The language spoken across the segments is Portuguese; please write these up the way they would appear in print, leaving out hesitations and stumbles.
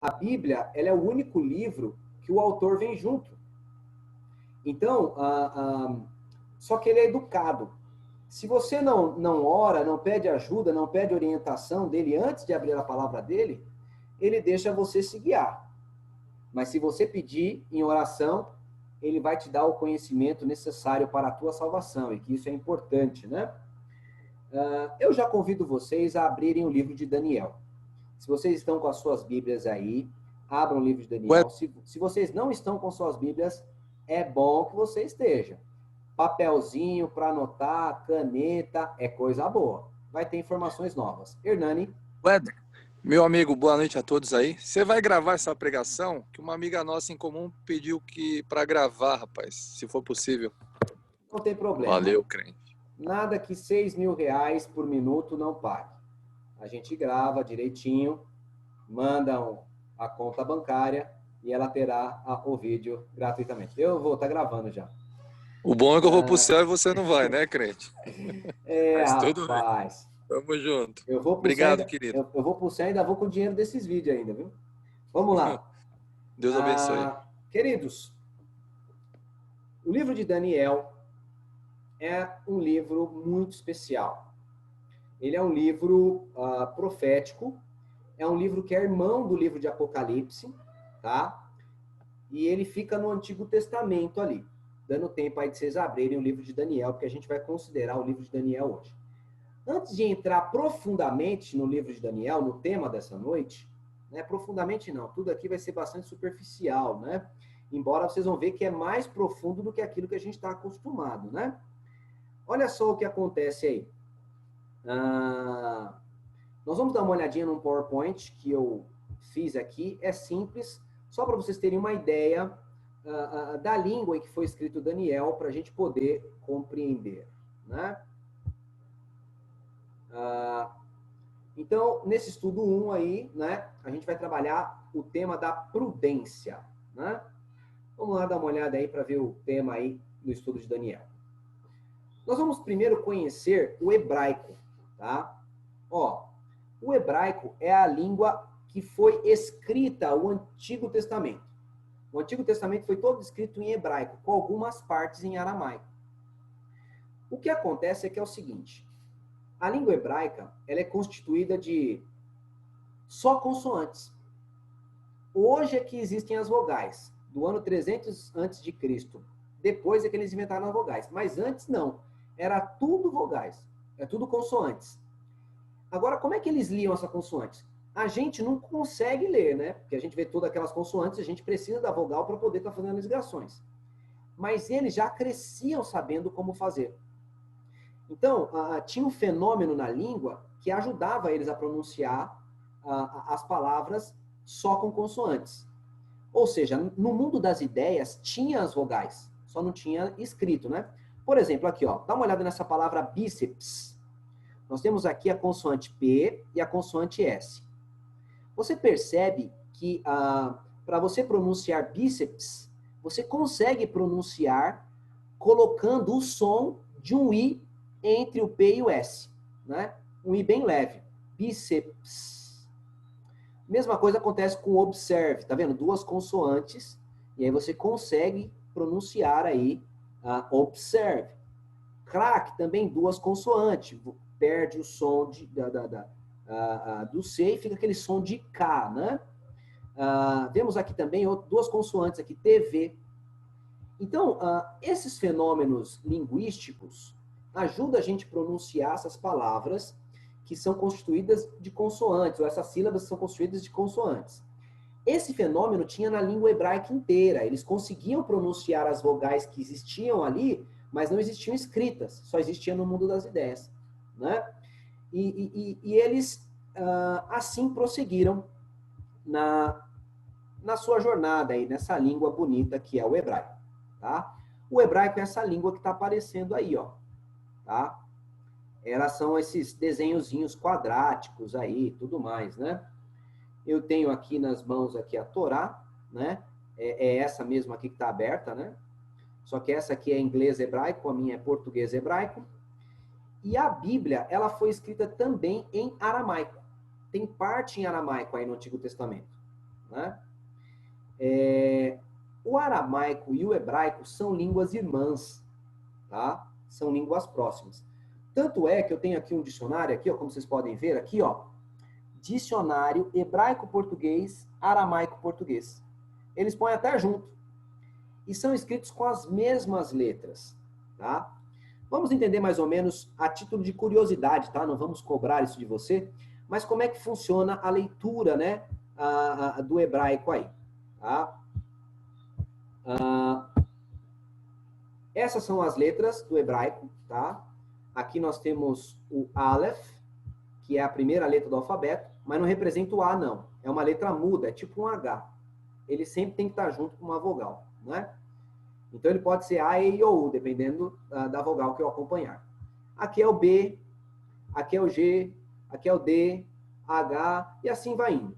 A Bíblia, ela é o único livro que o autor vem junto. Então, só que ele é educado. Se você não ora, não pede ajuda, não pede orientação dele antes de abrir a palavra dele, ele deixa você se guiar. Mas se você pedir em oração, ele vai te dar o conhecimento necessário para a tua salvação, e que isso é importante, né? Eu já convido vocês a abrirem o livro de Daniel. Se vocês estão com as suas Bíblias aí, abram o livro de Daniel. Se vocês não estão com suas Bíblias, é bom que você esteja. Papelzinho para anotar, caneta, é coisa boa. Vai ter informações novas. Hernani? Weber, meu amigo, boa noite a todos aí. Você vai gravar essa pregação? Que uma amiga nossa em comum pediu para gravar, rapaz, se for possível. Não tem problema. Valeu, crente. Nada que R$6.000 por minuto não pague. A gente grava direitinho, manda a conta bancária e ela terá o vídeo gratuitamente. Eu vou estar gravando já. O bom é que eu vou pro céu e você não vai, né, crente? Mas tudo rapaz. Bem. Tamo junto. Obrigado, querido. Eu vou pro céu e ainda vou com o dinheiro desses vídeos ainda, viu? Vamos lá. Deus abençoe. Queridos, o livro de Daniel é um livro muito especial. Ele é um livro profético, é um livro que é irmão do livro de Apocalipse, tá? E ele fica no Antigo Testamento ali, dando tempo aí de vocês abrirem o livro de Daniel, porque a gente vai considerar o livro de Daniel hoje. Antes de entrar profundamente no livro de Daniel, no tema dessa noite, né, profundamente não, tudo aqui vai ser bastante superficial, né? Embora vocês vão ver que é mais profundo do que aquilo que a gente está acostumado, né? Olha só o que acontece aí. Nós vamos dar uma olhadinha num PowerPoint que eu fiz aqui. É simples, só para vocês terem uma ideia da língua em que foi escrito Daniel, para a gente poder compreender, né? Então, nesse estudo 1 aí, né, a gente vai trabalhar o tema da prudência, né? Vamos lá dar uma olhada aí para ver o tema aí no estudo de Daniel. Nós vamos primeiro conhecer o hebraico, tá? Ó, o hebraico é a língua que foi escrita o Antigo Testamento. O Antigo Testamento foi todo escrito em hebraico, com algumas partes em aramaico. O que acontece é que é o seguinte: a língua hebraica, ela é constituída de só consoantes. Hoje é que existem as vogais. Do ano 300 a.C., depois é que eles inventaram as vogais. Mas antes não. Era tudo vogais. É tudo consoantes. Agora, como é que eles liam essa consoante? A gente não consegue ler, né? Porque a gente vê todas aquelas consoantes, a gente precisa da vogal para poder estar fazendo as ligações. Mas eles já cresciam sabendo como fazer. Então, tinha um fenômeno na língua que ajudava eles a pronunciar as palavras só com consoantes. Ou seja, no mundo das ideias, tinha as vogais, só não tinha escrito, né? Por exemplo, aqui, ó, dá uma olhada nessa palavra bíceps. Nós temos aqui a consoante P e a consoante S. Você percebe que para você pronunciar bíceps, você consegue pronunciar colocando o som de um I entre o P e o S, né? Um I bem leve. Bíceps. Mesma coisa acontece com observe, tá vendo? Duas consoantes, e aí você consegue pronunciar aí observe. Crack, também duas consoantes, perde o som do C e fica aquele som de K, né? Vemos aqui também duas consoantes aqui, TV. Então, esses fenômenos linguísticos ajudam a gente a pronunciar essas palavras que são constituídas de consoantes, ou essas sílabas que são constituídas de consoantes. Esse fenômeno tinha na língua hebraica inteira. Eles conseguiam pronunciar as vogais que existiam ali, mas não existiam escritas, só existia no mundo das ideias, né? E eles, assim, prosseguiram na sua jornada aí, nessa língua bonita que é o hebraico, tá? O hebraico é essa língua que está aparecendo aí, ó, tá? Elas são esses desenhozinhos quadráticos aí, tudo mais, né? Eu tenho aqui nas mãos aqui a Torá, né? É essa mesma aqui que está aberta, né? Só que essa aqui é inglês hebraico, a minha é português hebraico. E a Bíblia, ela foi escrita também em aramaico. Tem parte em aramaico aí no Antigo Testamento, né? O aramaico e o hebraico são línguas irmãs, tá? São línguas próximas. Tanto é que eu tenho aqui um dicionário, aqui, ó, como vocês podem ver, aqui, ó, dicionário hebraico-português, aramaico-português. Eles põem até junto. E são escritos com as mesmas letras, tá? Vamos entender mais ou menos a título de curiosidade, tá? Não vamos cobrar isso de você, mas como é que funciona a leitura, né, do hebraico aí, tá? Essas são as letras do hebraico, tá? Aqui nós temos o Aleph, que é a primeira letra do alfabeto, mas não representa o A, não. É uma letra muda, é tipo um H. Ele sempre tem que estar junto com uma vogal, né? Então ele pode ser A, E ou U, dependendo da vogal que eu acompanhar. Aqui é o B, aqui é o G, aqui é o D, H, e assim vai indo.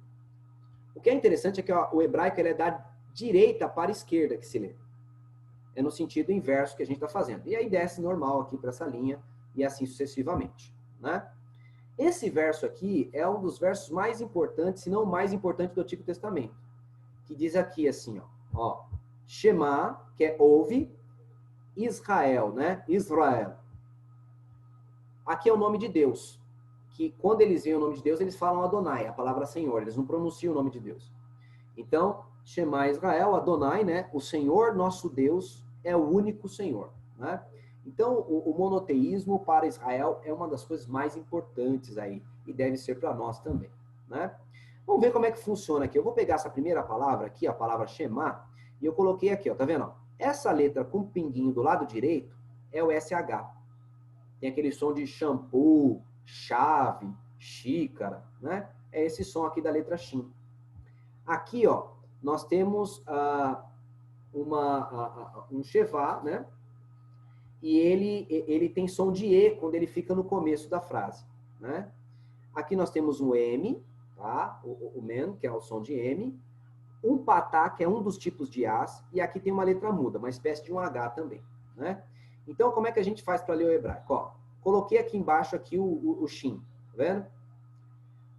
O que é interessante é que o hebraico ele é da direita para a esquerda que se lê. É no sentido inverso que a gente está fazendo. E aí desce normal aqui para essa linha, e assim sucessivamente, né? Esse verso aqui é um dos versos mais importantes, se não o mais importante do Antigo Testamento. Que diz aqui assim, ó, Shema, que é ouve, Israel, né? Israel. Aqui é o nome de Deus. Que quando eles veem o nome de Deus, eles falam Adonai, a palavra Senhor. Eles não pronunciam o nome de Deus. Então, Shema Israel, Adonai, né? O Senhor, nosso Deus, é o único Senhor, né? Então, o monoteísmo para Israel é uma das coisas mais importantes aí. E deve ser para nós também, né? Vamos ver como é que funciona aqui. Eu vou pegar essa primeira palavra aqui, a palavra Shema, e eu coloquei aqui, ó, tá vendo? Essa letra com pinguinho do lado direito é o SH. Tem aquele som de shampoo, chave, xícara, né? É esse som aqui da letra Shin. Aqui, ó, nós temos um Shevá, né? E ele tem som de E quando ele fica no começo da frase, né? Aqui nós temos um M, tá? O men, que é o som de M. Um patá, que é um dos tipos de As. E aqui tem uma letra muda, uma espécie de um H também, né? Então, como é que a gente faz para ler o hebraico? Ó, coloquei aqui embaixo aqui o Shin, tá vendo?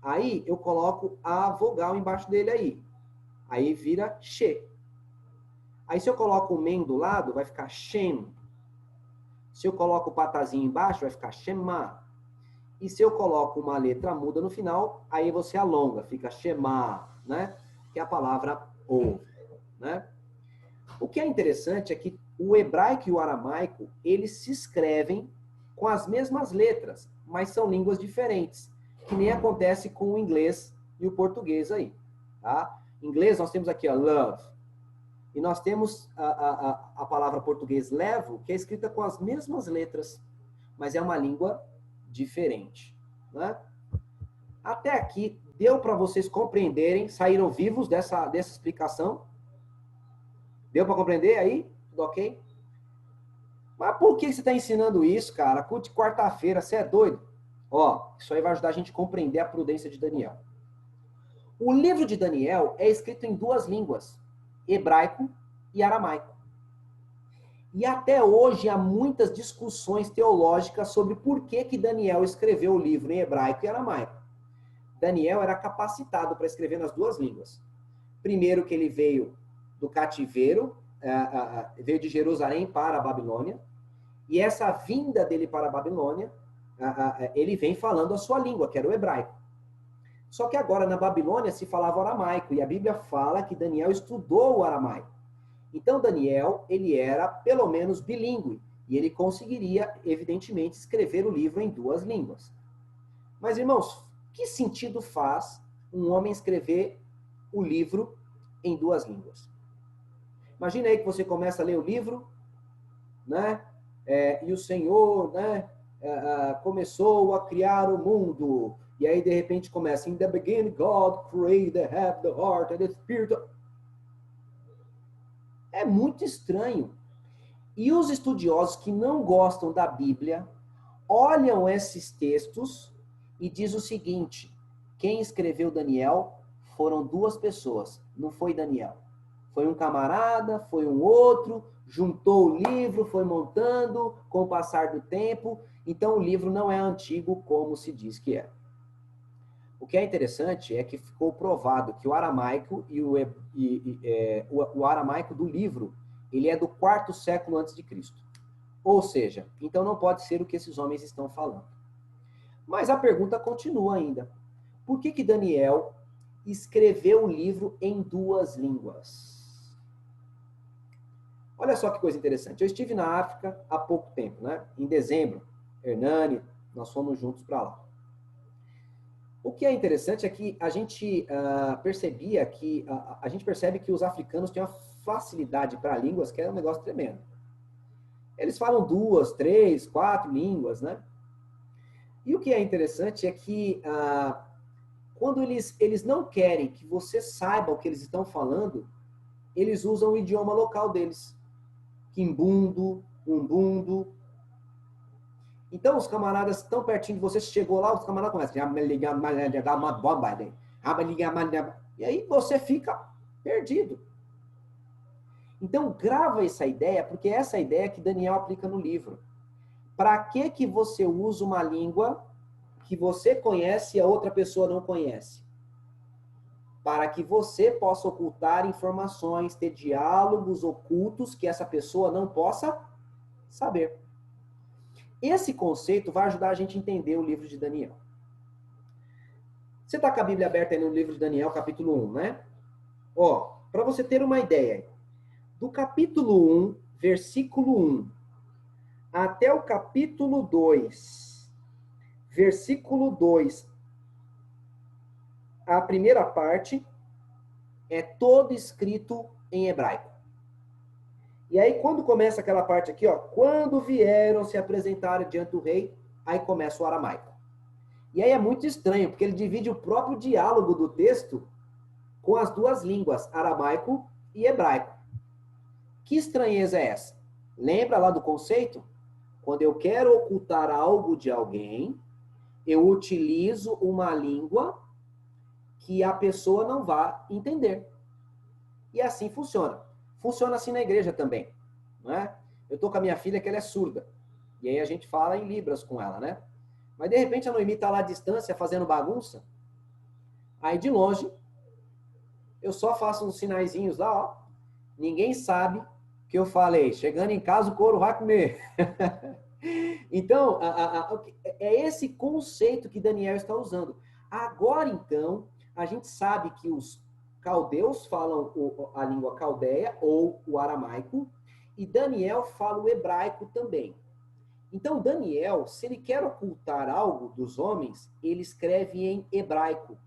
Aí, eu coloco a vogal embaixo dele aí. Aí vira She. Aí, se eu coloco o men do lado, vai ficar Shem. Se eu coloco o patazinho embaixo, vai ficar Shema. E se eu coloco uma letra muda no final, aí você alonga, fica Shema, né? Que é a palavra ouve, né? O que é interessante é que o hebraico e o aramaico, eles se escrevem com as mesmas letras, mas são línguas diferentes, que nem acontece com o inglês e o português aí, tá? Em inglês nós temos aqui, ó, love. E nós temos a palavra português levo, que é escrita com as mesmas letras, mas é uma língua diferente, né? Até aqui, deu para vocês compreenderem, saíram vivos dessa explicação? Deu para compreender aí? Tudo ok? Mas por que você está ensinando isso, cara? Culto de quarta-feira, você é doido? Ó, isso aí vai ajudar a gente a compreender a prudência de Daniel. O livro de Daniel é escrito em duas línguas, hebraico e aramaico. E até hoje há muitas discussões teológicas sobre por que Daniel escreveu o livro em hebraico e aramaico. Daniel era capacitado para escrever nas duas línguas. Primeiro que ele veio do cativeiro, veio de Jerusalém para a Babilônia, e essa vinda dele para a Babilônia, ele vem falando a sua língua, que era o hebraico. Só que agora na Babilônia se falava o aramaico, e a Bíblia fala que Daniel estudou o aramaico. Então Daniel, ele era pelo menos bilíngue, e ele conseguiria, evidentemente, escrever o livro em duas línguas. Mas, irmãos, que sentido faz um homem escrever o livro em duas línguas? Imagina aí que você começa a ler o livro, né? E o Senhor, né? Começou a criar o mundo. E aí, de repente, começa: In the beginning, God created the heaven, the heart, and the spirit. É muito estranho. E os estudiosos que não gostam da Bíblia olham esses textos e diz o seguinte: quem escreveu Daniel foram duas pessoas, não foi Daniel. Foi um camarada, foi um outro, juntou o livro, foi montando com o passar do tempo. Então o livro não é antigo como se diz que é. O que é interessante é que ficou provado que o aramaico o aramaico do livro, ele é do 4º século antes de Cristo. Ou seja, então não pode ser o que esses homens estão falando. Mas a pergunta continua ainda. Por que Daniel escreveu o livro em 2 línguas? Olha só que coisa interessante. Eu estive na África há pouco tempo, né? Em dezembro, Hernani, nós fomos juntos para lá. O que é interessante é que a gente percebia que a gente percebe que os africanos têm uma facilidade para línguas que é um negócio tremendo. Eles falam 2, 3, 4 línguas, né? E o que é interessante é que quando eles não querem que você saiba o que eles estão falando, eles usam o idioma local deles. Quimbundo, umbundo. Então, os camaradas estão pertinho de você, chegou lá, os camaradas começam. E aí você fica perdido. Então, grava essa ideia, porque é essa ideia que Daniel aplica no livro. Para que você usa uma língua que você conhece e a outra pessoa não conhece? Para que você possa ocultar informações, ter diálogos ocultos que essa pessoa não possa saber. Esse conceito vai ajudar a gente a entender o livro de Daniel. Você está com a Bíblia aberta aí no livro de Daniel, capítulo 1, né? Ó, para você ter uma ideia, do capítulo 1, versículo 1, até o capítulo 2, versículo 2, a primeira parte é todo escrito em hebraico. E aí, quando começa aquela parte aqui, ó, quando vieram se apresentar diante do rei, aí começa o aramaico. E aí é muito estranho, porque ele divide o próprio diálogo do texto com as 2 línguas, aramaico e hebraico. Que estranheza é essa? Lembra lá do conceito? Quando eu quero ocultar algo de alguém, eu utilizo uma língua que a pessoa não vai entender. E assim funciona. Funciona assim na igreja também, não é? Eu tô com a minha filha que ela é surda. E aí a gente fala em libras com ela, né? Mas de repente a Noemi tá lá à distância fazendo bagunça. Aí de longe, eu só faço uns sinaizinhos lá, ó. Ninguém sabe que eu falei. Chegando em casa o couro vai comer. Então, é esse conceito que Daniel está usando. Agora, então, a gente sabe que os caldeus falam a língua caldeia ou o aramaico, e Daniel fala o hebraico também. Então, Daniel, se ele quer ocultar algo dos homens, ele escreve em hebraico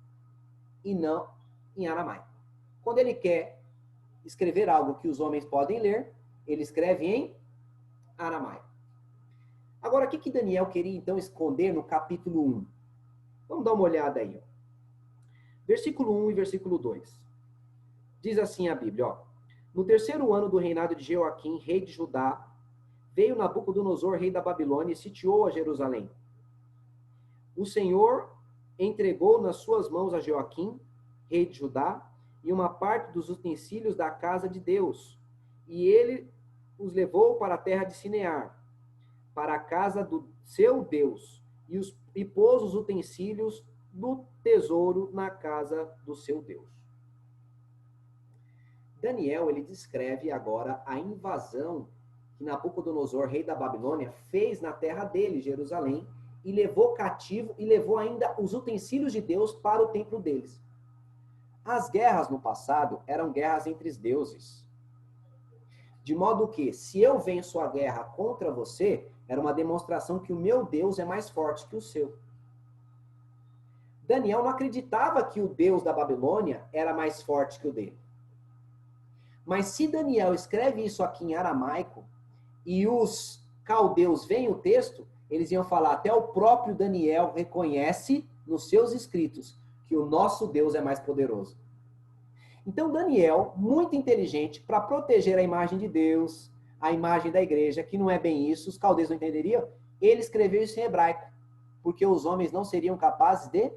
e não em aramaico. Quando ele quer escrever algo que os homens podem ler, ele escreve em aramaico. Agora, o que Daniel queria, então, esconder no capítulo 1? Vamos dar uma olhada aí. Ó. Versículo 1 e versículo 2. Diz assim a Bíblia, ó. No 3º ano do reinado de Jeoaquim, rei de Judá, veio Nabucodonosor, rei da Babilônia, e sitiou a Jerusalém. O Senhor entregou nas suas mãos a Jeoaquim, rei de Judá, e uma parte dos utensílios da casa de Deus. E ele os levou para a terra de Sinear, para a casa do seu Deus, e pôs os utensílios do tesouro na casa do seu Deus. Daniel, ele descreve agora a invasão que Nabucodonosor, rei da Babilônia, fez na terra dele, Jerusalém, e levou cativo e levou ainda os utensílios de Deus para o templo deles. As guerras no passado eram guerras entre os deuses. De modo que, se eu venço a guerra contra você, era uma demonstração que o meu Deus é mais forte que o seu. Daniel não acreditava que o Deus da Babilônia era mais forte que o dele. Mas se Daniel escreve isso aqui em aramaico, e os caldeus veem o texto, eles iam falar, até o próprio Daniel reconhece nos seus escritos que o nosso Deus é mais poderoso. Então Daniel, muito inteligente, para proteger a imagem de Deus, a imagem da igreja, que não é bem isso, os caldeus não entenderiam, ele escreveu isso em hebraico, porque os homens não seriam capazes de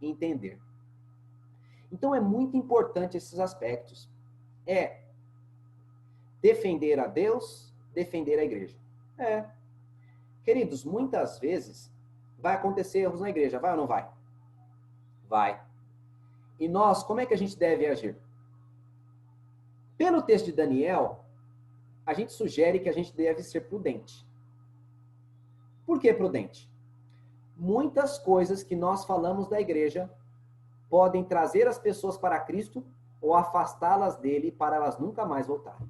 entender. Então é muito importante esses aspectos. É defender a Deus, defender a igreja. Queridos, muitas vezes vai acontecer erros na igreja, vai ou não vai? Vai. E nós, como é que a gente deve agir? Pelo texto de Daniel, a gente sugere que a gente deve ser prudente. Por que prudente? Muitas coisas que nós falamos da igreja podem trazer as pessoas para Cristo ou afastá-las dele para elas nunca mais voltarem.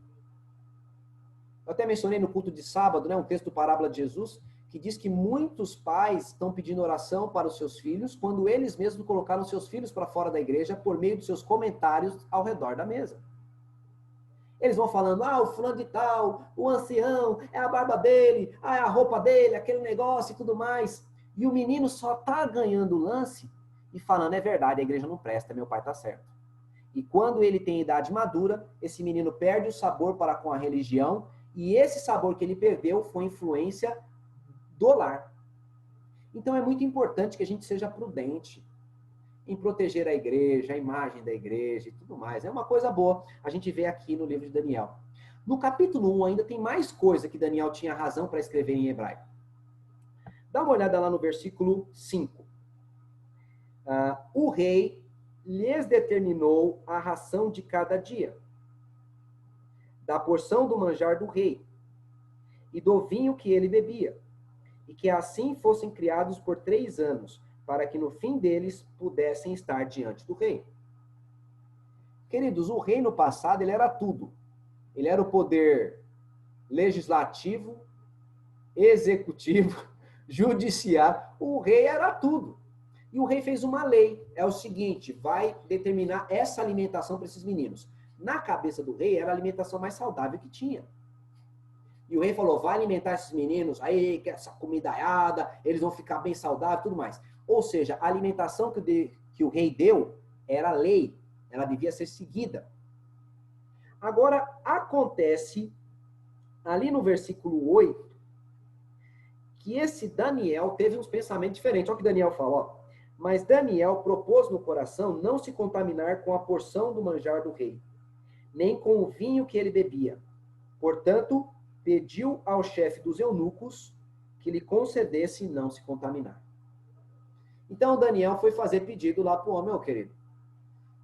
Eu até mencionei no culto de sábado, né, um texto do Parábola de Jesus, que diz que muitos pais estão pedindo oração para os seus filhos quando eles mesmos colocaram seus filhos para fora da igreja por meio dos seus comentários ao redor da mesa. Eles vão falando, o fulano de tal, o ancião, é a barba dele, é a roupa dele, aquele negócio e tudo mais. E o menino só está ganhando o lance e falando, é verdade, a igreja não presta, meu pai está certo. E quando ele tem idade madura, esse menino perde o sabor para com a religião, e esse sabor que ele perdeu foi influência do lar. Então é muito importante que a gente seja prudente em proteger a igreja, a imagem da igreja e tudo mais. É uma coisa boa. A gente vê aqui no livro de Daniel. No capítulo 1 ainda tem mais coisa que Daniel tinha razão para escrever em hebraico. Dá uma olhada lá no versículo 5. O rei lhes determinou a ração de cada dia, da porção do manjar do rei, e do vinho que ele bebia, e que assim fossem criados por 3 anos, para que no fim deles pudessem estar diante do rei. Queridos, o rei no passado, ele era tudo. Ele era o poder legislativo, executivo, judiciário. O rei era tudo. E o rei fez uma lei. É o seguinte, vai determinar essa alimentação para esses meninos. Na cabeça do rei, era a alimentação mais saudável que tinha. E o rei falou, vai alimentar esses meninos, aí, que essa comidaiada, eles vão ficar bem saudáveis e tudo mais. Ou seja, a alimentação que o rei deu era lei, ela devia ser seguida. Agora, acontece, ali no versículo 8, que esse Daniel teve uns pensamentos diferentes. Olha o que Daniel fala, ó. Mas Daniel propôs no coração não se contaminar com a porção do manjar do rei, nem com o vinho que ele bebia. Portanto, pediu ao chefe dos eunucos que lhe concedesse não se contaminar. Então, Daniel foi fazer pedido lá para o homem, querido.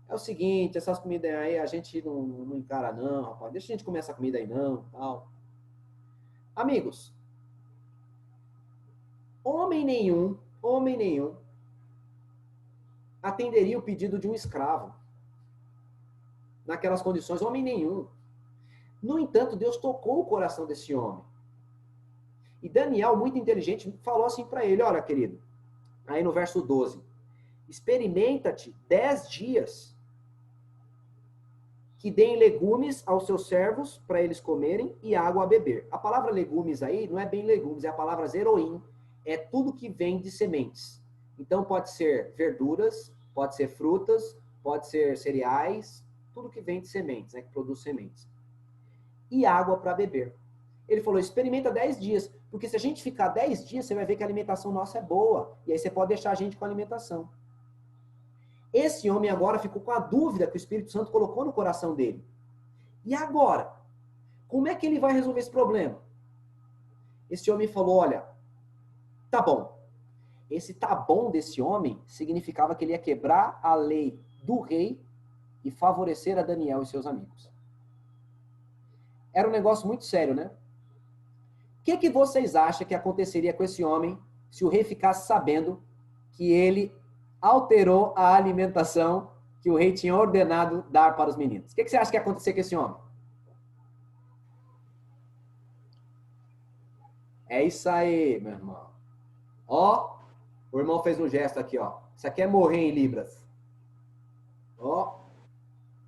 É o seguinte, essas comidas aí a gente não encara não, rapaz. Deixa a gente comer essa comida aí não, tal. Amigos, homem nenhum atenderia o pedido de um escravo. Naquelas condições, homem nenhum. No entanto, Deus tocou o coração desse homem. E Daniel, muito inteligente, falou assim para ele, olha, querido, aí no verso 12, experimenta-te 10 dias que deem legumes aos seus servos para eles comerem e água a beber. A palavra legumes aí não é bem legumes, é a palavra zeroim, é tudo que vem de sementes. Então pode ser verduras, pode ser frutas, pode ser cereais, tudo que vem de sementes, né, que produz sementes. E água para beber. Ele falou, experimenta 10 dias, porque se a gente ficar 10 dias, você vai ver que a alimentação nossa é boa, e aí você pode deixar a gente com a alimentação. Esse homem agora ficou com a dúvida que o Espírito Santo colocou no coração dele. E agora? Como é que ele vai resolver esse problema? Esse homem falou, olha, tá bom. Esse tá bom desse homem significava que ele ia quebrar a lei do rei e favorecer a Daniel e seus amigos. Era um negócio muito sério, né? O que vocês acham que aconteceria com esse homem se o rei ficasse sabendo que ele alterou a alimentação que o rei tinha ordenado dar para os meninos? O que você acha que ia acontecer com esse homem? É isso aí, meu irmão. Ó, o irmão fez um gesto aqui, ó. Isso aqui é morrer em libras. Ó,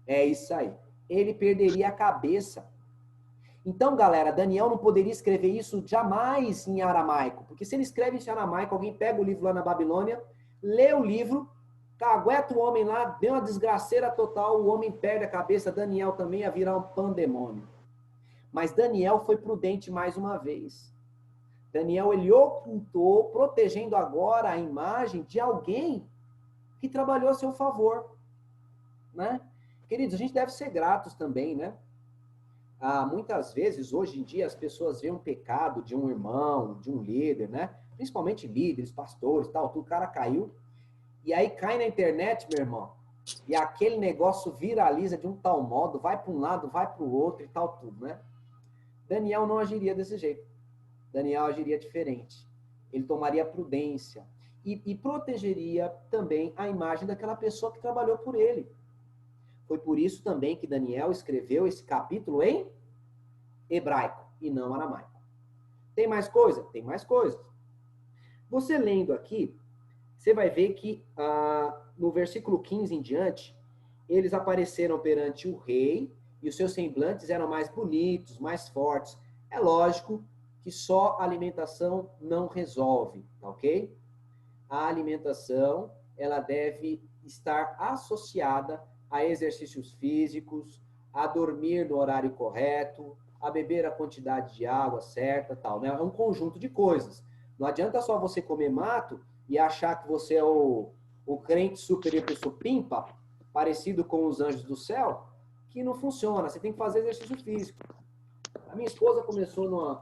é isso aí. Ele perderia a cabeça. Então, galera, Daniel não poderia escrever isso jamais em aramaico, porque se ele escreve isso em aramaico, alguém pega o livro lá na Babilônia, lê o livro, cagueta o homem lá, deu uma desgraceira total, o homem perde a cabeça, Daniel também ia virar um pandemônio. Mas Daniel foi prudente mais uma vez. Daniel, ele ocultou, protegendo agora a imagem de alguém que trabalhou a seu favor, né? Queridos, a gente deve ser gratos também, né? Muitas vezes, hoje em dia, as pessoas veem um pecado de um irmão, de um líder, né? Principalmente líderes, pastores, tal, tudo, o cara caiu. E aí cai na internet, meu irmão, e aquele negócio viraliza de um tal modo, vai para um lado, vai para o outro e tal tudo, né? Daniel não agiria desse jeito. Daniel agiria diferente. Ele tomaria prudência e protegeria também a imagem daquela pessoa que trabalhou por ele. Foi por isso também que Daniel escreveu esse capítulo em hebraico e não aramaico. Tem mais coisa? Tem mais coisas. Você lendo aqui, você vai ver que no versículo 15 em diante, eles apareceram perante o rei e os seus semblantes eram mais bonitos, mais fortes. É lógico que só a alimentação não resolve, tá ok? A alimentação, ela deve estar associada a exercícios físicos, a dormir no horário correto, a beber a quantidade de água certa, tal, né? É um conjunto de coisas. Não adianta só você comer mato e achar que você é o crente superior supimpa, parecido com os anjos do céu, que não funciona. Você tem que fazer exercício físico. A minha esposa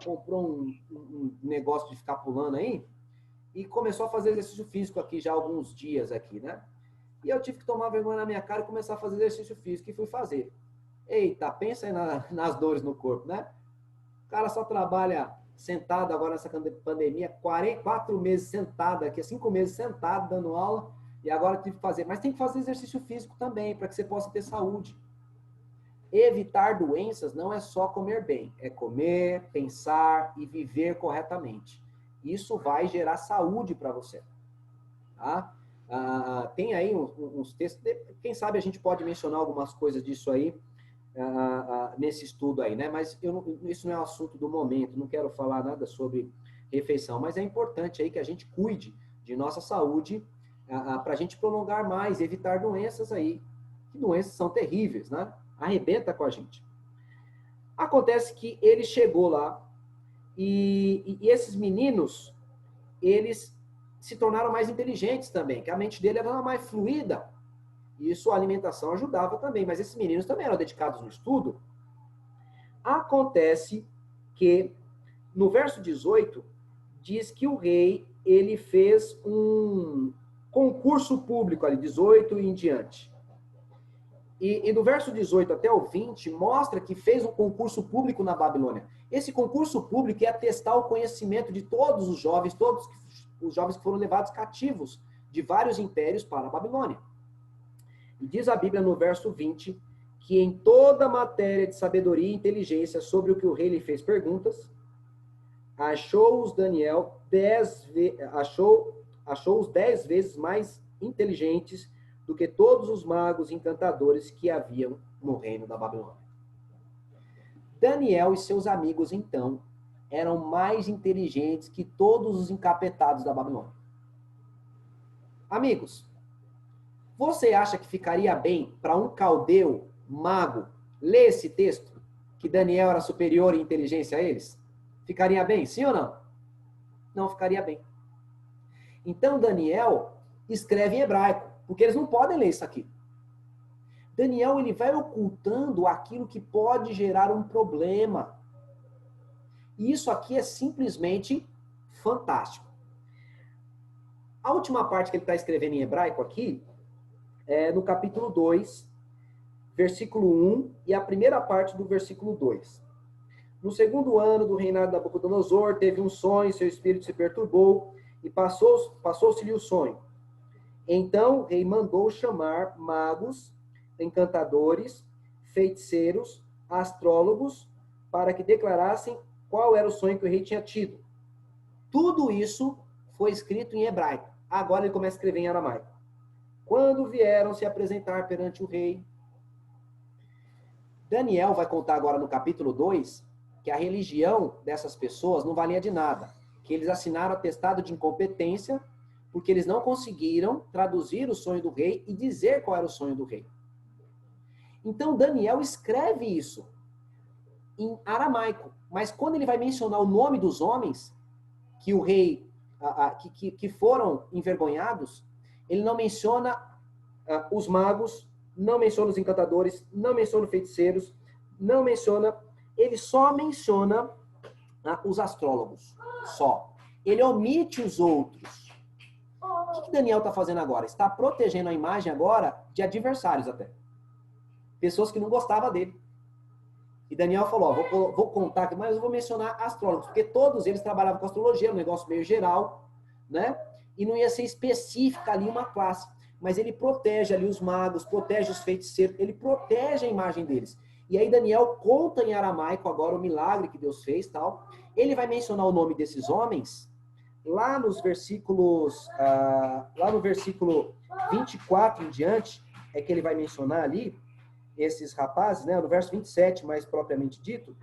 comprou um negócio de ficar pulando aí e começou a fazer exercício físico aqui já há alguns dias aqui, né? E eu tive que tomar vergonha na minha cara e começar a fazer exercício físico e fui fazer. Eita, pensa aí nas dores no corpo, né? O cara só trabalha sentado agora nessa pandemia, 4 meses sentado aqui, 5 meses sentado dando aula, e agora tive que fazer. Mas tem que fazer exercício físico também, para que você possa ter saúde. Evitar doenças não é só comer bem, é comer, pensar e viver corretamente. Isso vai gerar saúde para você. Tá? Tem aí uns textos, quem sabe a gente pode mencionar algumas coisas disso aí, nesse estudo aí, né? Mas isso não é o assunto do momento, não quero falar nada sobre refeição, mas é importante aí que a gente cuide de nossa saúde para a gente prolongar mais, evitar doenças aí, que doenças são terríveis, né? Arrebenta com a gente. Acontece que ele chegou lá e esses meninos, eles se tornaram mais inteligentes também, que a mente dele era mais fluida. E isso a alimentação ajudava também, mas esses meninos também eram dedicados no estudo. Acontece que no verso 18 diz que o rei, ele fez um concurso público ali, 18 e em diante. E do verso 18 até o 20 mostra que fez um concurso público na Babilônia. Esse concurso público ia testar o conhecimento de todos os jovens que foram levados cativos de vários impérios para a Babilônia. E diz a Bíblia no verso 20 que em toda matéria de sabedoria e inteligência sobre o que o rei lhe fez perguntas, achou-os 10 vezes mais inteligentes do que todos os magos e encantadores que haviam no reino da Babilônia. Daniel e seus amigos, então, eram mais inteligentes que todos os encapetados da Babilônia. Amigos, você acha que ficaria bem para um caldeu, mago, ler esse texto? Que Daniel era superior em inteligência a eles? Ficaria bem, sim ou não? Não ficaria bem. Então Daniel escreve em hebraico, porque eles não podem ler isso aqui. Daniel, ele vai ocultando aquilo que pode gerar um problema. E isso aqui é simplesmente fantástico. A última parte que ele está escrevendo em hebraico aqui, é no capítulo 2, versículo 1, e a primeira parte do versículo 2. No segundo ano do reinado de Nabucodonosor, teve um sonho, seu espírito se perturbou, e passou-se-lhe o sonho. Então o rei mandou chamar magos, encantadores, feiticeiros, astrólogos, para que declarassem qual era o sonho que o rei tinha tido. Tudo isso foi escrito em hebraico. Agora ele começa a escrever em aramaico. Quando vieram se apresentar perante o rei, Daniel vai contar agora no capítulo 2 que a religião dessas pessoas não valia de nada, que eles assinaram atestado de incompetência porque eles não conseguiram traduzir o sonho do rei e dizer qual era o sonho do rei. Então Daniel escreve isso em aramaico, mas quando ele vai mencionar o nome dos homens que o rei que foram envergonhados, ele não menciona os magos, não menciona os encantadores, não menciona os feiticeiros, não menciona, ele só menciona os astrólogos, só. Ele omite os outros, que Daniel está fazendo agora? Está protegendo a imagem agora de adversários até. Pessoas que não gostavam dele. E Daniel falou, ó, vou contar aqui, mas eu vou mencionar astrólogos, porque todos eles trabalhavam com astrologia, um negócio meio geral, né? E não ia ser específica ali uma classe. Mas ele protege ali os magos, protege os feiticeiros, ele protege a imagem deles. E aí Daniel conta em aramaico agora o milagre que Deus fez, tal. Ele vai mencionar o nome desses homens lá nos versículos, lá no versículo 24 em diante, é que ele vai mencionar ali esses rapazes, né? No verso 27, mais propriamente dito.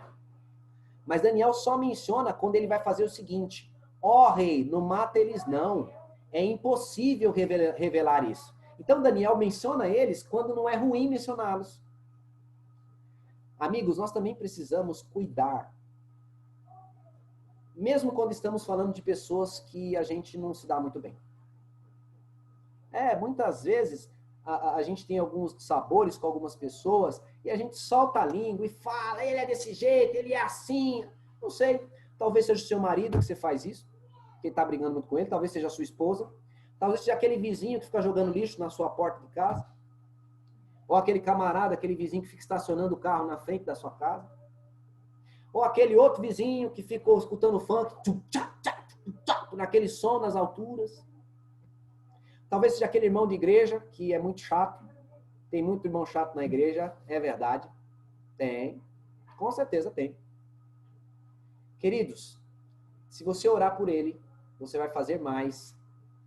Mas Daniel só menciona quando ele vai fazer o seguinte: ó rei, não mata eles não. É impossível revelar isso. Então Daniel menciona eles quando não é ruim mencioná-los. Amigos, nós também precisamos cuidar. Mesmo quando estamos falando de pessoas que a gente não se dá muito bem. Muitas vezes a gente tem alguns sabores com algumas pessoas e a gente solta a língua e fala, ele é desse jeito, ele é assim. Não sei, talvez seja o seu marido que você faz isso, que está brigando muito com ele, talvez seja a sua esposa, talvez seja aquele vizinho que fica jogando lixo na sua porta de casa, ou aquele camarada, aquele vizinho que fica estacionando o carro na frente da sua casa, ou aquele outro vizinho que ficou escutando funk, naquele som nas alturas. Talvez seja aquele irmão de igreja que é muito chato. Tem muito irmão chato na igreja, é verdade. Tem, com certeza tem. Queridos, se você orar por ele, você vai fazer mais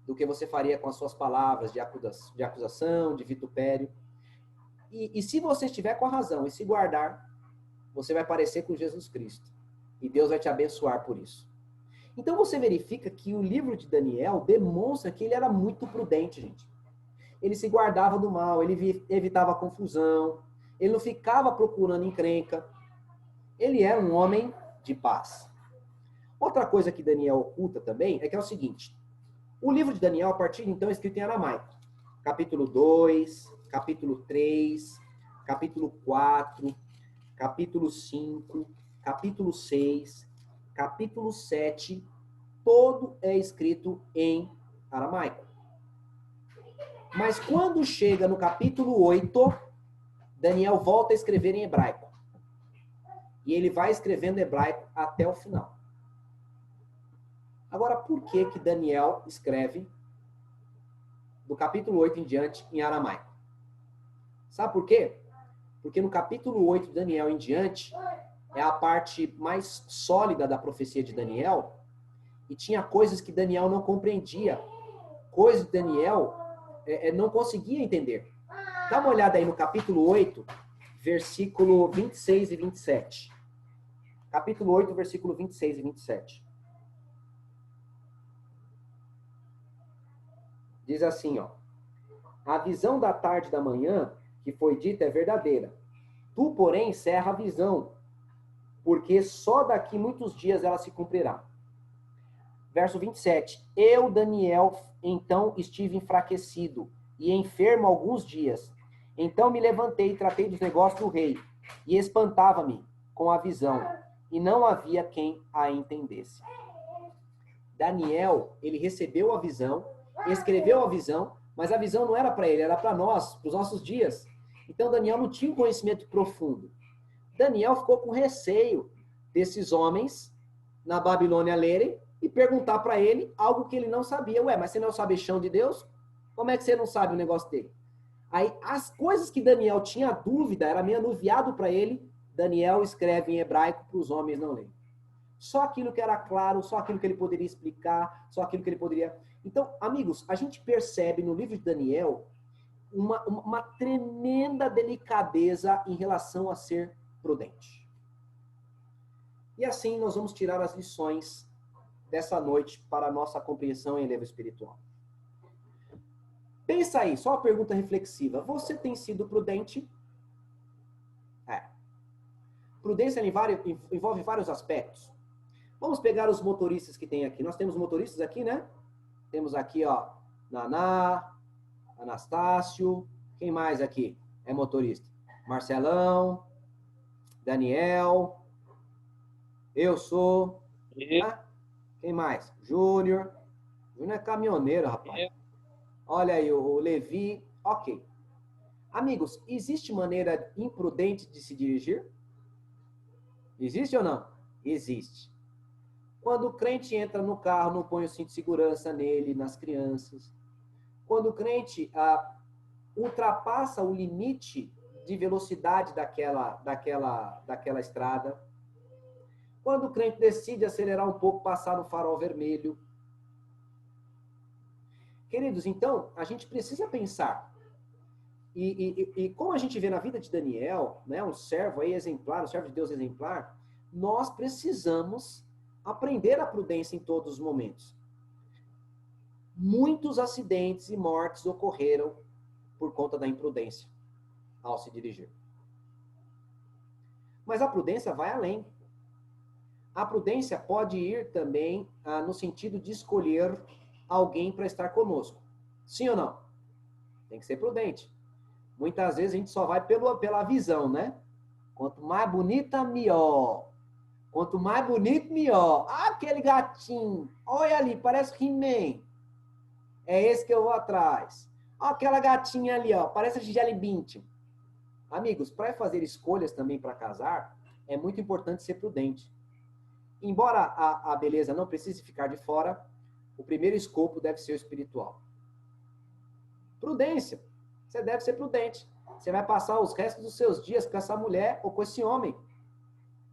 do que você faria com as suas palavras de acusação, de vitupério. E se você estiver com a razão e se guardar, você vai parecer com Jesus Cristo. E Deus vai te abençoar por isso. Então você verifica que o livro de Daniel demonstra que ele era muito prudente, gente. Ele se guardava do mal, ele evitava confusão, ele não ficava procurando encrenca. Ele era um homem de paz. Outra coisa que Daniel oculta também é que é o seguinte: o livro de Daniel, a partir de então, é escrito em aramaico. Capítulo 2, capítulo 3, capítulo 4, capítulo 5, capítulo 6, capítulo 7, todo é escrito em aramaico. Mas quando chega no capítulo 8, Daniel volta a escrever em hebraico. E ele vai escrevendo hebraico até o final. Agora, por que que Daniel escreve do capítulo 8 em diante em aramaico? Sabe por quê? Porque no capítulo 8 de Daniel em diante é a parte mais sólida da profecia de Daniel, e tinha coisas que Daniel não compreendia, coisas que Daniel não conseguia entender. Dá uma olhada aí no capítulo 8, versículo 26 e 27. Capítulo 8, versículo 26 e 27. Diz assim, ó: a visão da tarde e da manhã que foi dita é verdadeira. Tu, porém, encerra a visão, porque só daqui muitos dias ela se cumprirá. Verso 27. Eu, Daniel, então estive enfraquecido e enfermo alguns dias. Então me levantei e tratei dos negócios do rei, e espantava-me com a visão, e não havia quem a entendesse. Daniel, ele recebeu a visão, escreveu a visão, mas a visão não era para ele, era para nós, para os nossos dias. Então Daniel não tinha um conhecimento profundo. Daniel ficou com receio desses homens na Babilônia lerem e perguntar para ele algo que ele não sabia. Ué, mas você não sabe chão de Deus? Como é que você não sabe o negócio dele? Aí, as coisas que Daniel tinha dúvida, era meio anuviado para ele, Daniel escreve em hebraico para os homens não lerem. Só aquilo que era claro, só aquilo que ele poderia explicar, só aquilo que ele poderia... Então, amigos, a gente percebe no livro de Daniel uma tremenda delicadeza em relação a ser prudente. E assim nós vamos tirar as lições dessa noite para a nossa compreensão em nível espiritual. Pensa aí, só uma pergunta reflexiva. Você tem sido prudente? Prudência envolve vários aspectos. Vamos pegar os motoristas que tem aqui. Nós temos motoristas aqui, né? Temos aqui, ó, Naná, Anastácio. Quem mais aqui é motorista? Marcelão, Daniel, eu sou. Quem mais? Júnior. Júnior é caminhoneiro, rapaz. Olha aí, o Levi. Ok. Amigos, existe maneira imprudente de se dirigir? Existe ou não? Existe. Quando o crente entra no carro, não põe o cinto de segurança nele, nas crianças. Quando o crente ultrapassa o limite de velocidade daquela estrada. Quando o crente decide acelerar um pouco, passar no farol vermelho. Queridos, então, a gente precisa pensar. E como a gente vê na vida de Daniel, né, um servo aí exemplar, um servo de Deus exemplar, nós precisamos aprender a prudência em todos os momentos. Muitos acidentes e mortes ocorreram por conta da imprudência ao se dirigir. Mas a prudência vai além. A prudência pode ir também no sentido de escolher alguém para estar conosco. Sim ou não? Tem que ser prudente. Muitas vezes a gente só vai pela visão, né? Quanto mais bonita, melhor. Quanto mais bonito, melhor. Ah, aquele gatinho. Olha ali, parece He-Man. É esse que eu vou atrás. Olha aquela gatinha ali, ó. Parece a Gisele Bündchen. Amigos, para fazer escolhas também para casar, é muito importante ser prudente. Embora a beleza não precise ficar de fora, o primeiro escopo deve ser o espiritual. Prudência. Você deve ser prudente. Você vai passar os restos dos seus dias com essa mulher ou com esse homem.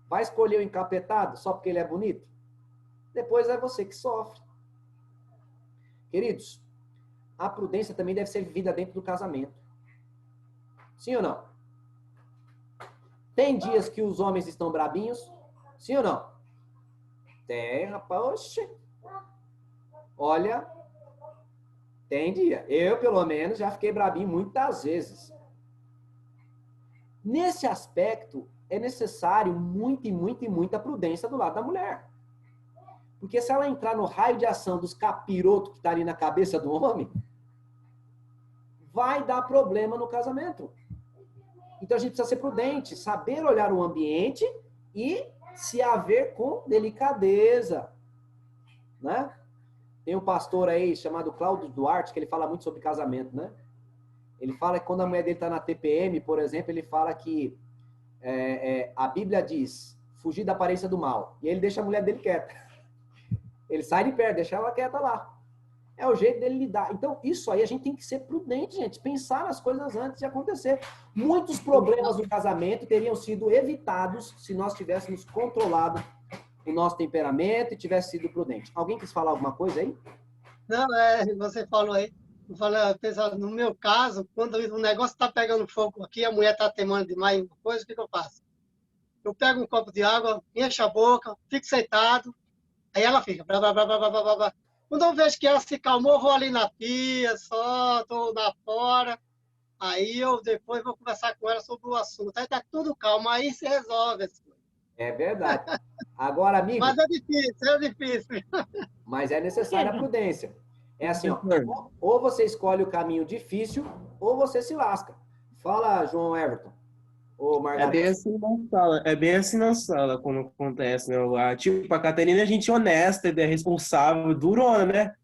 Vai escolher o encapetado só porque ele é bonito? Depois é você que sofre. Queridos, a prudência também deve ser vivida dentro do casamento. Sim ou não? Tem dias que os homens estão brabinhos? Sim ou não? Tem, rapaz. Oxe. Olha, tem dia. Eu, pelo menos, já fiquei brabinho muitas vezes. Nesse aspecto, é necessário muita prudência do lado da mulher. Porque se ela entrar no raio de ação dos capirotos que está ali na cabeça do homem, vai dar problema no casamento. Então a gente precisa ser prudente, saber olhar o ambiente e se haver com delicadeza, né? Tem um pastor aí chamado Cláudio Duarte, que ele fala muito sobre casamento, né? Ele fala que quando a mulher dele está na TPM, por exemplo, ele fala que a Bíblia diz, fugir da aparência do mal. E ele deixa a mulher dele quieta. Ele sai de perto, deixa ela quieta lá. É o jeito dele lidar. Então, isso aí a gente tem que ser prudente, gente. Pensar nas coisas antes de acontecer. Muitos problemas no casamento teriam sido evitados se nós tivéssemos controlado o nosso temperamento e tivesse sido prudente. Alguém quis falar alguma coisa aí? Não, você falou aí. Eu falei, no meu caso, quando o negócio está pegando fogo aqui, a mulher está temendo demais uma coisa, o que eu faço? Eu pego um copo de água, encho a boca, fico sentado, aí ela fica. Blá, blá, blá, blá, blá, blá, blá. Quando eu vejo que ela se calmou, eu vou ali na pia, só estou lá fora. Aí eu depois vou conversar com ela sobre o assunto. Aí tá tudo calmo, aí se resolve. É verdade. Agora, amigo... Mas é difícil, é difícil. Mas é necessária a prudência. É assim, ó, Professor, ou você escolhe o caminho difícil, ou você se lasca. Fala, João Everton. Ou é Margarida. bem assim na sala, é bem assim na sala quando acontece, né? Tipo, a Catarina é gente honesta, é responsável, durona, né?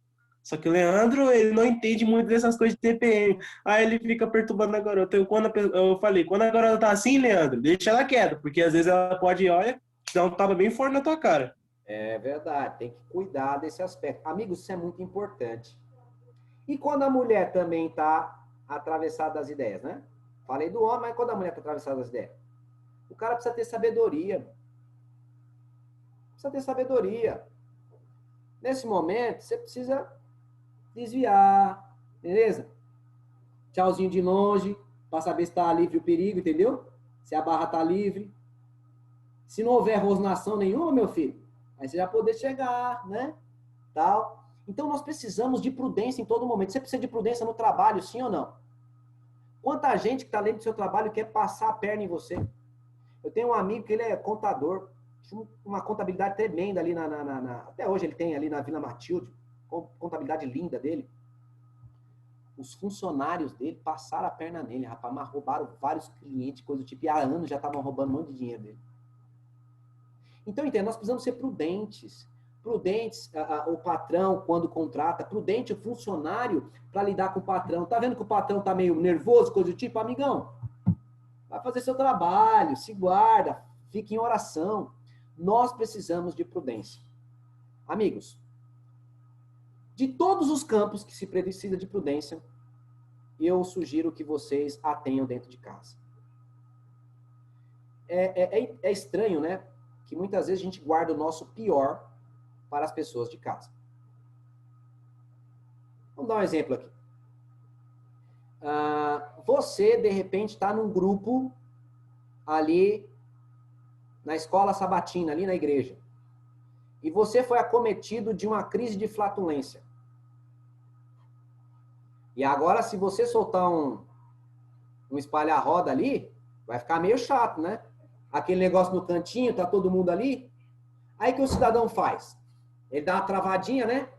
Só que o Leandro, ele não entende muito dessas coisas de TPM. Aí ele fica perturbando a garota. Eu falei, quando a garota tá assim, Leandro, deixa ela quieta, porque às vezes ela pode, olha, te dar um tapa bem forte na tua cara. É verdade, tem que cuidar desse aspecto. Amigos, isso é muito importante. E quando a mulher também está atravessada das ideias, né? Falei do homem, mas quando a mulher está atravessada das ideias? O cara precisa ter sabedoria. Precisa ter sabedoria. Nesse momento, você precisa desviar, beleza? Tchauzinho de longe, para saber se está livre o perigo, entendeu? Se a barra está livre. Se não houver rosnação nenhuma, meu filho, aí você já poder chegar, né? Tal. Então, nós precisamos de prudência em todo momento. Você precisa de prudência no trabalho, sim ou não? Quanta gente que está dentro do seu trabalho quer passar a perna em você. Eu tenho um amigo que ele é contador, uma contabilidade tremenda ali até hoje ele tem ali na Vila Matilde, contabilidade linda dele. Os funcionários dele passaram a perna nele, rapaz, mas roubaram vários clientes, coisa do tipo, e há anos já estavam roubando um monte de dinheiro dele. Então, entende, nós precisamos ser prudentes. prudentes o patrão quando contrata, prudente o funcionário para lidar com o patrão. Tá vendo que o patrão tá meio nervoso, coisa do tipo? Amigão, vai fazer seu trabalho, se guarda, fique em oração. Nós precisamos de prudência. Amigos, de todos os campos que se precisa de prudência, eu sugiro que vocês a tenham dentro de casa. É estranho, né? Que muitas vezes a gente guarda o nosso pior para as pessoas de casa. Vamos dar um exemplo aqui. Você, de repente, está num grupo ali na escola sabatina, ali na igreja. E você foi acometido de uma crise de flatulência. E agora, se você soltar um espalha-roda ali, vai ficar meio chato, né? Aquele negócio no cantinho, tá todo mundo ali. Aí que o cidadão faz? Ele dá uma travadinha, né?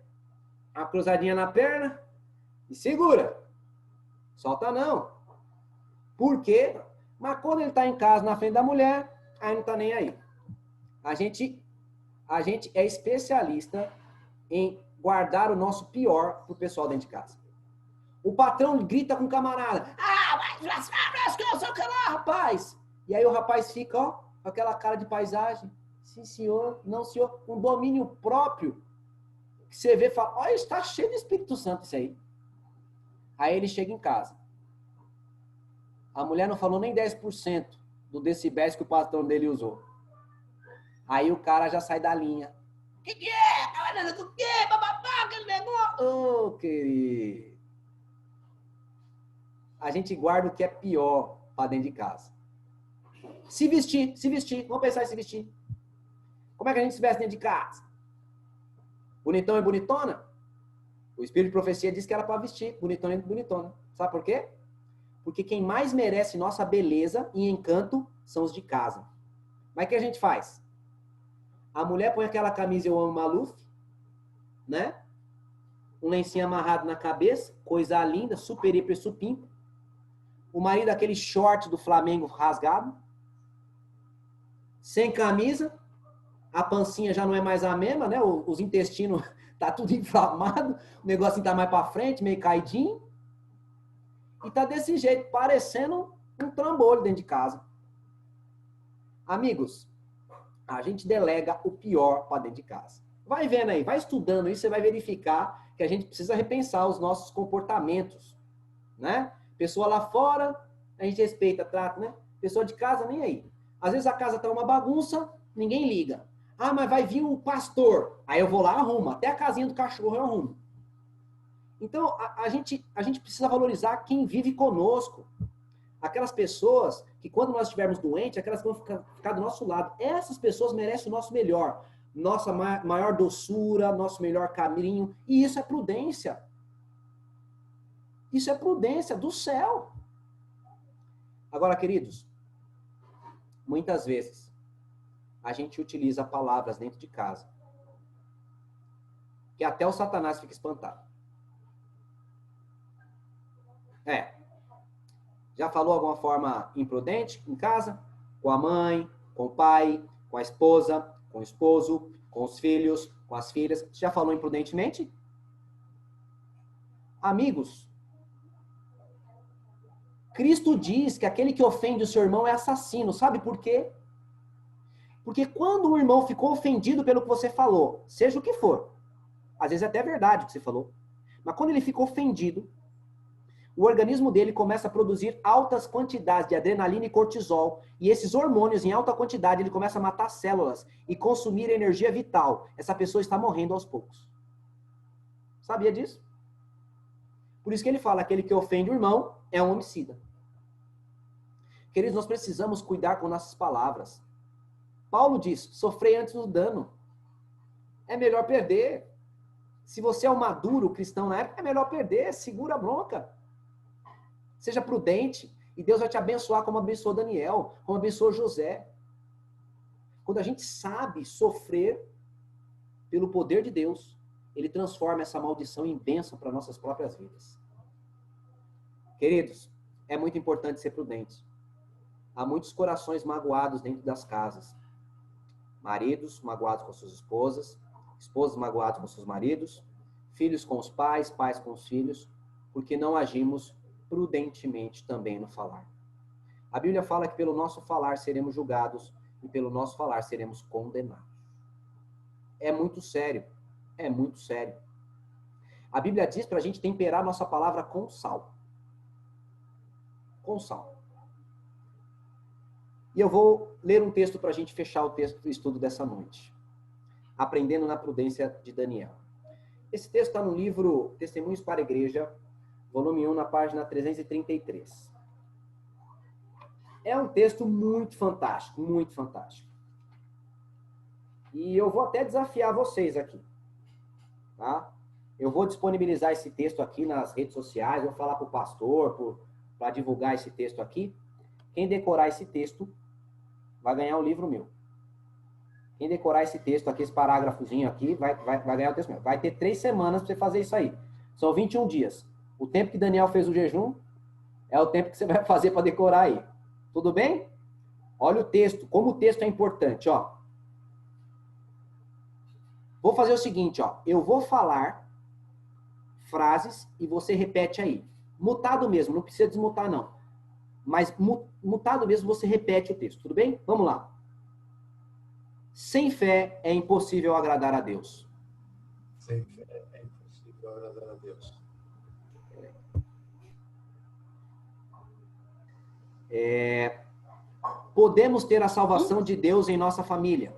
Uma cruzadinha na perna e segura. Solta não. Por quê? Mas quando ele tá em casa, na frente da mulher, aí não tá nem aí. A gente é especialista em guardar o nosso pior pro pessoal dentro de casa. O patrão grita com o camarada. Mas que eu sou lá, rapaz. E aí o rapaz fica, ó, com aquela cara de paisagem. Sim, senhor. Não, senhor. Um domínio próprio. Que você vê e fala, olha, está cheio de Espírito Santo isso aí. Aí ele chega em casa. A mulher não falou nem 10% do decibéis que o patrão dele usou. Aí o cara já sai da linha. Que é? Tá falando do quê? Bababá, aquele negócio. Ô, querido. A gente guarda o que é pior para dentro de casa. Se vestir. Vamos pensar em se vestir. Como é que a gente se veste dentro de casa? Bonitão e bonitona? O Espírito de Profecia diz que era para vestir bonitão e bonitona. Sabe por quê? Porque quem mais merece nossa beleza e encanto são os de casa. Mas o que a gente faz? A mulher põe aquela camisa Eu Amo Maluf, né? Um lencinho amarrado na cabeça, coisa linda, super, hiper, supimpa. O marido, aquele short do Flamengo rasgado, sem camisa, a pancinha já não é mais a mesma, né? Os intestinos tá tudo inflamado, o negocinho tá mais para frente, meio caidinho. E tá desse jeito, parecendo um trambolho dentro de casa. Amigos, a gente delega o pior para dentro de casa. Vai vendo aí, vai estudando isso, você vai verificar que a gente precisa repensar os nossos comportamentos, né? Pessoa lá fora, a gente respeita, trata, né? Pessoa de casa, nem aí. Às vezes a casa tá uma bagunça, ninguém liga. Ah, mas vai vir o pastor. Aí eu vou lá, arrumo. Até a casinha do cachorro eu arrumo. Então, a gente precisa valorizar quem vive conosco. Aquelas pessoas que quando nós estivermos doentes, aquelas que vão ficar do nosso lado. Essas pessoas merecem o nosso melhor. Nossa maior doçura, nosso melhor caminho. E isso é prudência. Isso é prudência do céu. Agora, queridos, muitas vezes a gente utiliza palavras dentro de casa que até o Satanás fica espantado. Já falou alguma forma imprudente em casa? Com a mãe, com o pai, com a esposa, com o esposo, com os filhos, com as filhas. Já falou imprudentemente? Amigos, Cristo diz que aquele que ofende o seu irmão é assassino. Sabe por quê? Porque quando o irmão ficou ofendido pelo que você falou, seja o que for, às vezes é até verdade o que você falou, mas quando ele ficou ofendido, o organismo dele começa a produzir altas quantidades de adrenalina e cortisol, e esses hormônios em alta quantidade, ele começa a matar células e consumir energia vital. Essa pessoa está morrendo aos poucos. Sabia disso? Por isso que ele fala, aquele que ofende o irmão é um homicida. Queridos, nós precisamos cuidar com nossas palavras. Paulo diz, sofrei antes do dano. É melhor perder. Se você é um maduro cristão na época, é melhor perder, segura a bronca. Seja prudente, e Deus vai te abençoar como abençoou Daniel, como abençoou José. Quando a gente sabe sofrer pelo poder de Deus, Ele transforma essa maldição em bênção para nossas próprias vidas. Queridos, é muito importante ser prudente. Há muitos corações magoados dentro das casas. Maridos magoados com suas esposas, esposas magoadas com seus maridos, filhos com os pais, pais com os filhos, porque não agimos prudentemente também no falar. A Bíblia fala que pelo nosso falar seremos julgados e pelo nosso falar seremos condenados. É muito sério, é muito sério. A Bíblia diz para a gente temperar nossa palavra com sal. Com sal. E eu vou ler um texto para a gente fechar o texto do estudo dessa noite. Aprendendo na Prudência de Daniel. Esse texto está no livro Testemunhos para a Igreja, volume 1, na página 333. É um texto muito fantástico, muito fantástico. E eu vou até desafiar vocês aqui, tá? Eu vou disponibilizar esse texto aqui nas redes sociais, vou falar para o pastor, para divulgar esse texto aqui. Quem decorar esse texto vai ganhar um livro meu. Quem decorar esse texto aqui, esse parágrafozinho aqui, vai ganhar o texto meu. Vai ter 3 semanas para você fazer isso aí. São 21 dias. O tempo que Daniel fez o jejum é o tempo que você vai fazer para decorar aí. Tudo bem? Olha o texto, como o texto é importante, ó. Vou fazer o seguinte, ó. Eu vou falar frases e você repete aí. Mutado mesmo, não precisa desmutar não. Mas mutado mesmo, você repete o texto, tudo bem? Vamos lá. Sem fé é impossível agradar a Deus. Sem fé é impossível agradar a Deus. Podemos ter a salvação de Deus em nossa família.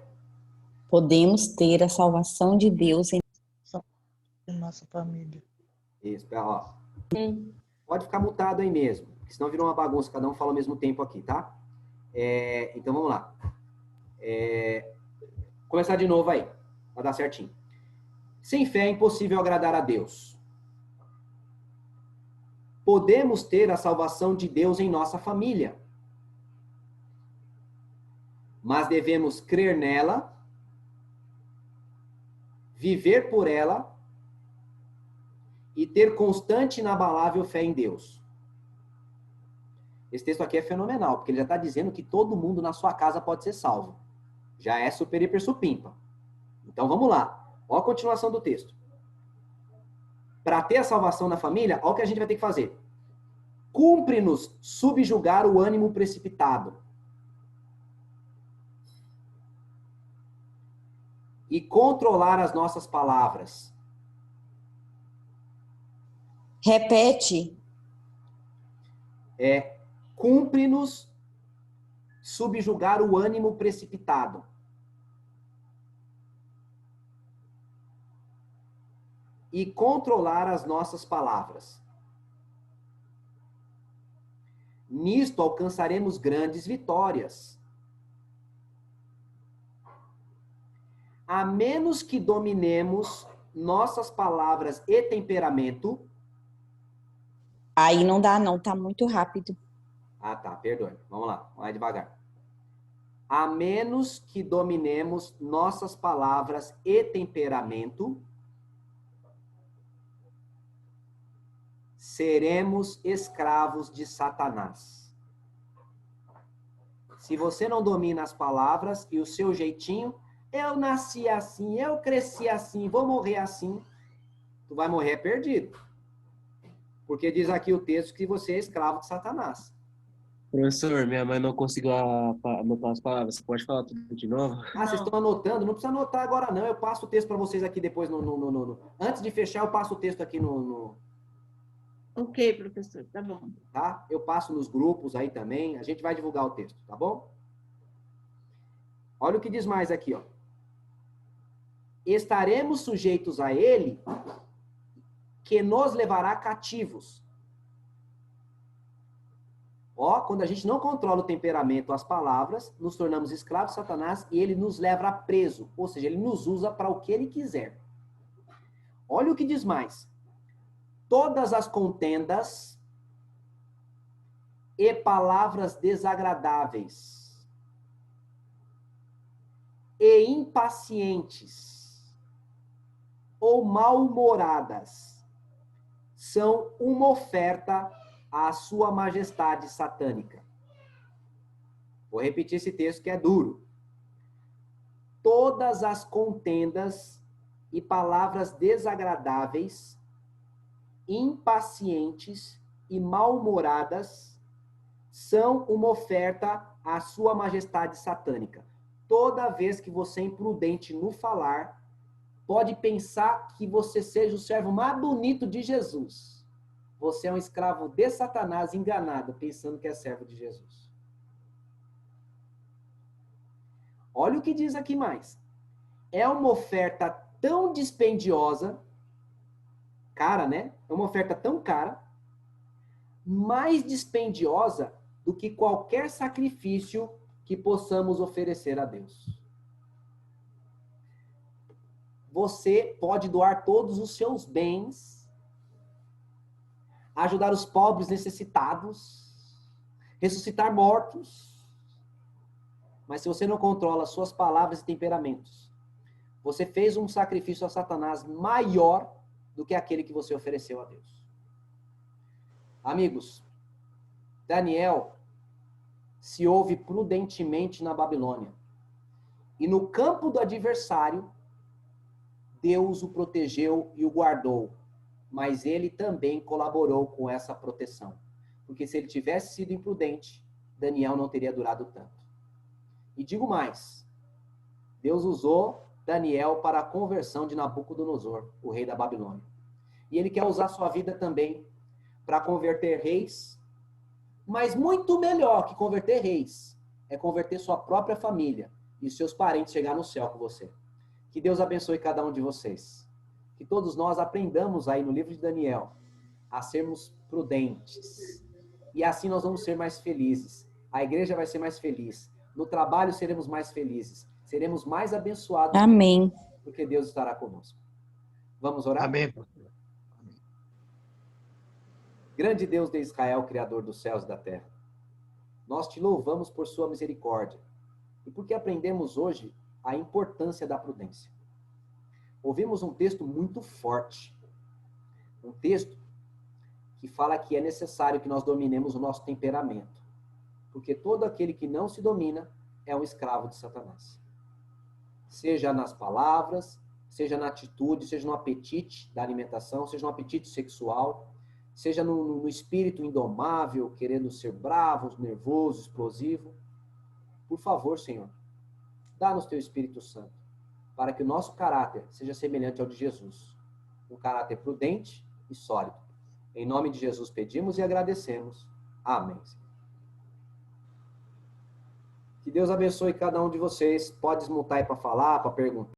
Podemos ter a salvação de Deus em nossa família. Isso, ó. Pode ficar mutado aí mesmo, porque senão virou uma bagunça, cada um fala ao mesmo tempo aqui, tá? Então vamos lá. Começar de novo aí, para dar certinho. Sem fé é impossível agradar a Deus. Podemos ter a salvação de Deus em nossa família. Mas devemos crer nela, viver por ela e ter constante e inabalável fé em Deus. Esse texto aqui é fenomenal, porque ele já está dizendo que todo mundo na sua casa pode ser salvo. Já é super, hiper, supimpa. Então vamos lá. Olha a continuação do texto. Para ter a salvação na família, olha o que a gente vai ter que fazer. Cumpre-nos subjugar o ânimo precipitado e controlar as nossas palavras. Repete. Cumpre-nos subjugar o ânimo precipitado. E controlar as nossas palavras. Nisto alcançaremos grandes vitórias. A menos que dominemos nossas palavras e temperamento. Aí não dá não, tá muito rápido. Ah, tá, perdoe. Vamos lá, vai devagar. A menos que dominemos nossas palavras e temperamento, seremos escravos de Satanás. Se você não domina as palavras e o seu jeitinho, eu nasci assim, eu cresci assim, vou morrer assim, tu vai morrer perdido. Porque diz aqui o texto que você é escravo de Satanás. Professor, minha mãe não conseguiu anotar as palavras. Você pode falar tudo de novo? Ah, vocês estão anotando? Não precisa anotar agora não. Eu passo o texto para vocês aqui depois. Antes de fechar, eu passo o texto aqui no... Ok, professor, tá bom. Tá? Eu passo nos grupos aí também. A gente vai divulgar o texto, tá bom? Olha o que diz mais aqui, ó. Estaremos sujeitos a ele que nos levará cativos. Ó, quando a gente não controla o temperamento, as palavras, nos tornamos escravos de Satanás e ele nos leva preso. Ou seja, ele nos usa para o que ele quiser. Olha o que diz mais. Todas as contendas e palavras desagradáveis e impacientes ou mal-humoradas são uma oferta à sua majestade satânica. Vou repetir esse texto que é duro. Todas as contendas e palavras desagradáveis, impacientes e mal-humoradas são uma oferta à sua majestade satânica. Toda vez que você é imprudente no falar, pode pensar que você seja o servo mais bonito de Jesus. Você é um escravo de Satanás enganado, pensando que é servo de Jesus. Olha o que diz aqui mais. É uma oferta tão dispendiosa, cara, né? É uma oferta tão cara, mais dispendiosa do que qualquer sacrifício que possamos oferecer a Deus. Você pode doar todos os seus bens, ajudar os pobres necessitados, ressuscitar mortos, mas se você não controla suas palavras e temperamentos, você fez um sacrifício a Satanás maior do que aquele que você ofereceu a Deus. Amigos, Daniel se ouve prudentemente na Babilônia. E no campo do adversário, Deus o protegeu e o guardou. Mas ele também colaborou com essa proteção. Porque se ele tivesse sido imprudente, Daniel não teria durado tanto. E digo mais, Deus usou Daniel para a conversão de Nabucodonosor, o rei da Babilônia. E ele quer usar sua vida também para converter reis, mas muito melhor que converter reis é converter sua própria família e seus parentes chegar no céu com você. Que Deus abençoe cada um de vocês. Que todos nós aprendamos aí no livro de Daniel a sermos prudentes. E assim nós vamos ser mais felizes. A igreja vai ser mais feliz. No trabalho seremos mais felizes. Seremos mais abençoados. Amém. Porque Deus estará conosco. Vamos orar? Amém, pastor. Grande Deus de Israel, Criador dos céus e da terra. Nós te louvamos por sua misericórdia. E porque aprendemos hoje a importância da prudência. Ouvimos um texto muito forte. Um texto que fala que é necessário que nós dominemos o nosso temperamento. Porque todo aquele que não se domina é um escravo de Satanás. Seja nas palavras, seja na atitude, seja no apetite da alimentação, seja no apetite sexual, seja no espírito indomável, querendo ser bravo, nervoso, explosivo. Por favor, Senhor, dá-nos teu Espírito Santo, para que o nosso caráter seja semelhante ao de Jesus. Um caráter prudente e sólido. Em nome de Jesus pedimos e agradecemos. Amém. Que Deus abençoe cada um de vocês. Pode desmutar aí para falar, para perguntar.